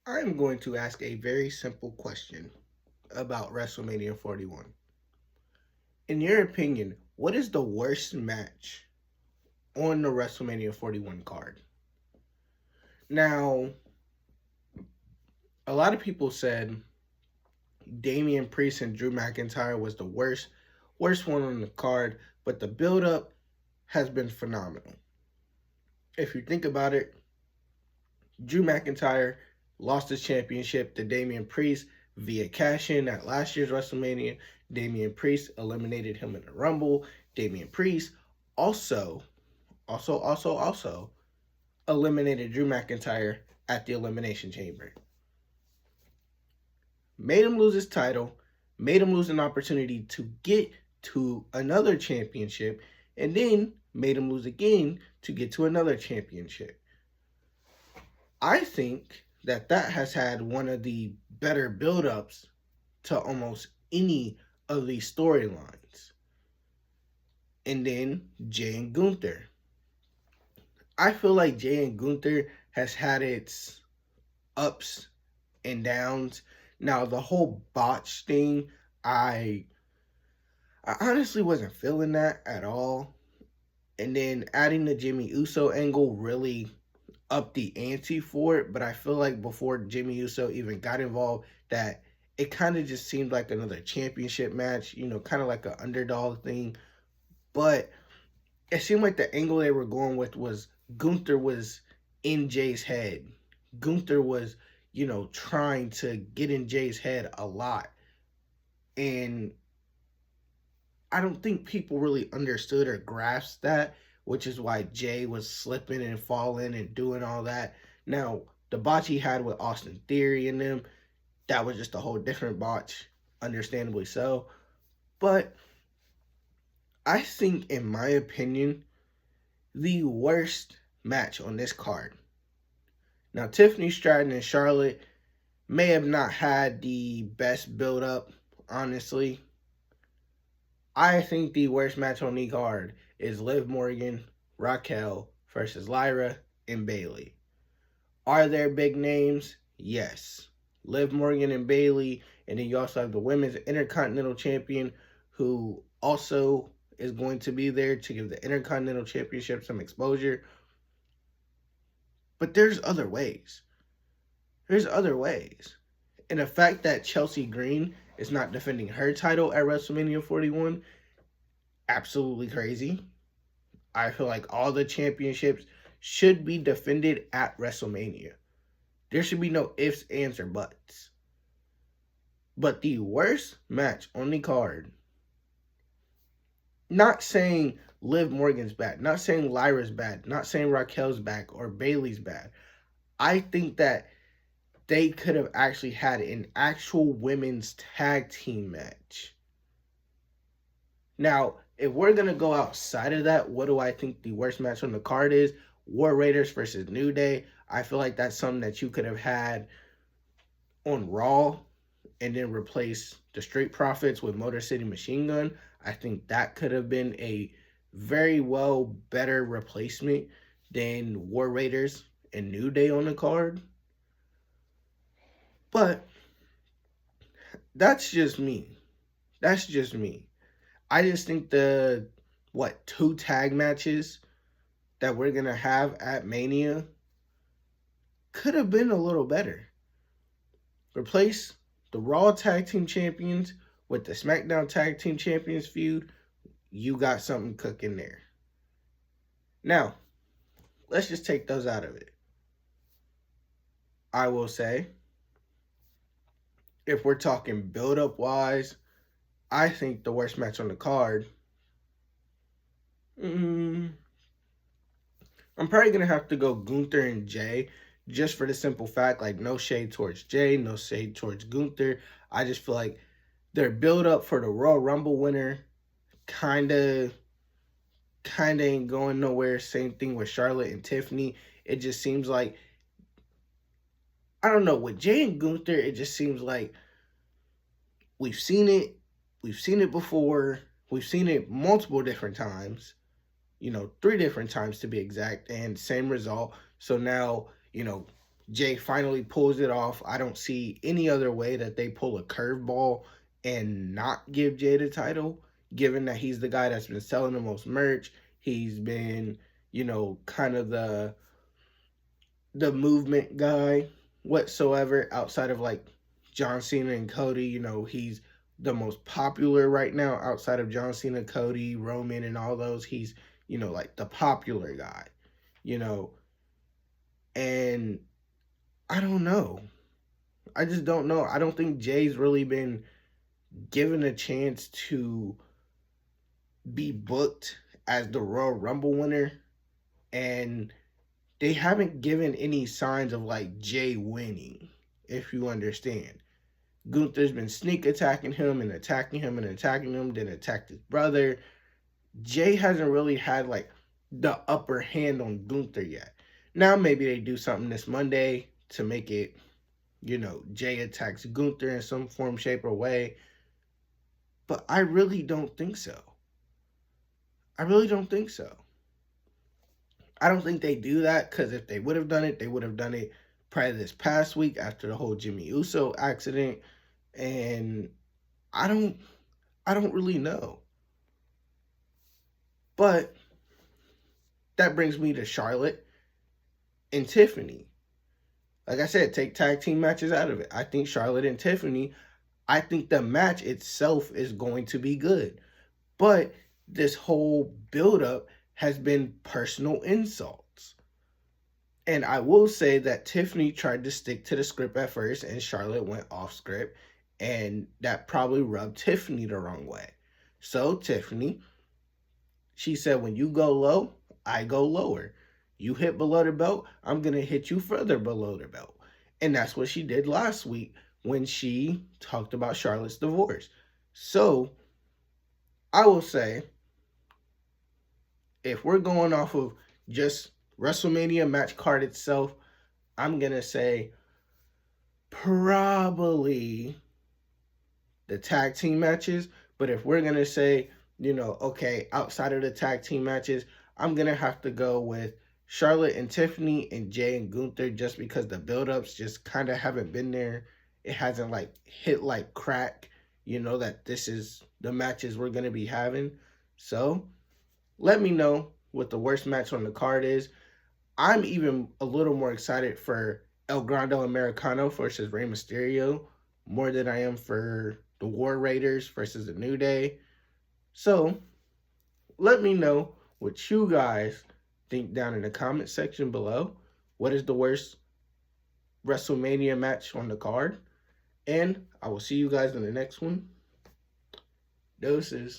I'm going to ask a very simple question about WrestleMania 41. In your opinion, what is the worst match on the WrestleMania 41 card? Now, a lot of people said Damian Priest and Drew McIntyre was the worst one on the card, but the build up has been phenomenal. If you think about it, Drew McIntyre lost his championship to Damian Priest via cash in at last year's WrestleMania. Damian Priest eliminated him in the Rumble. Damian Priest also, also eliminated Drew McIntyre at the Elimination Chamber. Made him lose his title, made him lose an opportunity to get to another championship, and then made him lose again to get to another championship. I think that has had one of the better build-ups to almost any of these storylines. And then Jay and Gunther. I feel like Jay and Gunther has had its ups and downs. Now the whole botch thing, I honestly wasn't feeling that at all. And then adding the Jimmy Uso angle really up the ante for it, but I feel like before Jimmy Uso even got involved, that it kind of just seemed like another championship match, kind of like an underdog thing. But it seemed like the angle they were going with was Gunther was in Jay's head. Gunther was, trying to get in Jay's head a lot. And I don't think people really understood or grasped that, which is why Jay was slipping and falling and doing all that. Now, the botch he had with Austin Theory in them, that was just a whole different botch, understandably so. But I think, in my opinion, the worst match on this card. Now, Tiffany Stratton and Charlotte may have not had the best build up, honestly. I think the worst match on the card is Liv Morgan, Raquel versus Lyra and Bayley. Are there big names? Yes. Liv Morgan and Bayley, and then you also have the women's Intercontinental Champion, who also is going to be there to give the Intercontinental Championship some exposure. But there's other ways. There's other ways. And the fact that Chelsea Green is not defending her title at WrestleMania 41, absolutely crazy. I feel like all the championships should be defended at WrestleMania. There should be no ifs, ands, or buts. But the worst match on the card, not saying Liv Morgan's bad, not saying Lyra's bad, not saying Raquel's bad or Bayley's bad. I think that they could have actually had an actual women's tag team match. Now, if we're going to go outside of that, what do I think the worst match on the card is? War Raiders versus New Day. I feel like that's something that you could have had on Raw and then replace the Street Profits with Motor City Machine Gun. I think that could have been a very well better replacement than War Raiders and New Day on the card. But that's just me. That's just me. I just think the, 2 tag matches that we're going to have at Mania could have been a little better. Replace the Raw Tag Team Champions with the SmackDown Tag Team Champions feud. You got something cooking there. Now, let's just take those out of it. I will say, if we're talking build-up wise, I think the worst match on the card, I'm probably going to have to go Gunther and Jay, just for the simple fact, like, no shade towards Jay, no shade towards Gunther. I just feel like their build-up for the Royal Rumble winner kind of ain't going nowhere. Same thing with Charlotte and Tiffany. It just seems like, I don't know, with Jay and Gunther, it just seems like we've seen it before, we've seen it multiple different times, 3 different times to be exact, and same result. So now, Jay finally pulls it off. I don't see any other way that they pull a curveball and not give Jay the title, given that he's the guy that's been selling the most merch. He's been, kind of the movement guy whatsoever outside of like John Cena and Cody. He's the most popular right now outside of John Cena, Cody, Roman, and all those. He's, like the popular guy, you know, and I don't know. I just don't know. I don't think Jay's really been given a chance to be booked as the Royal Rumble winner, and they haven't given any signs of like Jay winning, if you understand. Gunther's been sneak attacking him and attacking him and attacking him, then attacked his brother. Jay hasn't really had like the upper hand on Gunther yet. Now maybe they do something this Monday to make it, Jay attacks Gunther in some form, shape, or way. But I really don't think so. I really don't think so. I don't think they do that because if they would have done it, they would have done it probably this past week after the whole Jimmy Uso accident. And I don't I don't really know. But that brings me to Charlotte and Tiffany. Like I said, take tag team matches out of it. I think Charlotte and Tiffany, I think the match itself is going to be good. But this whole buildup has been personal insults. And I will say that Tiffany tried to stick to the script at first and Charlotte went off script. And that probably rubbed Tiffany the wrong way. So, Tiffany, she said, when you go low, I go lower. You hit below the belt, I'm going to hit you further below the belt. And that's what she did last week when she talked about Charlotte's divorce. So, I will say, if we're going off of just WrestleMania match card itself, I'm going to say probably the tag team matches. But if we're going to say, okay, outside of the tag team matches, I'm going to have to go with Charlotte and Tiffany and Jay and Gunther just because the build-ups just kind of haven't been there. It hasn't like hit like crack, that this is the matches we're going to be having. So let me know what the worst match on the card is. I'm even a little more excited for El Grande Americano versus Rey Mysterio more than I am for the War Raiders versus the New Day. So let me know what you guys think down in the comment section below. What is the worst WrestleMania match on the card? And I will see you guys in the next one. Doses.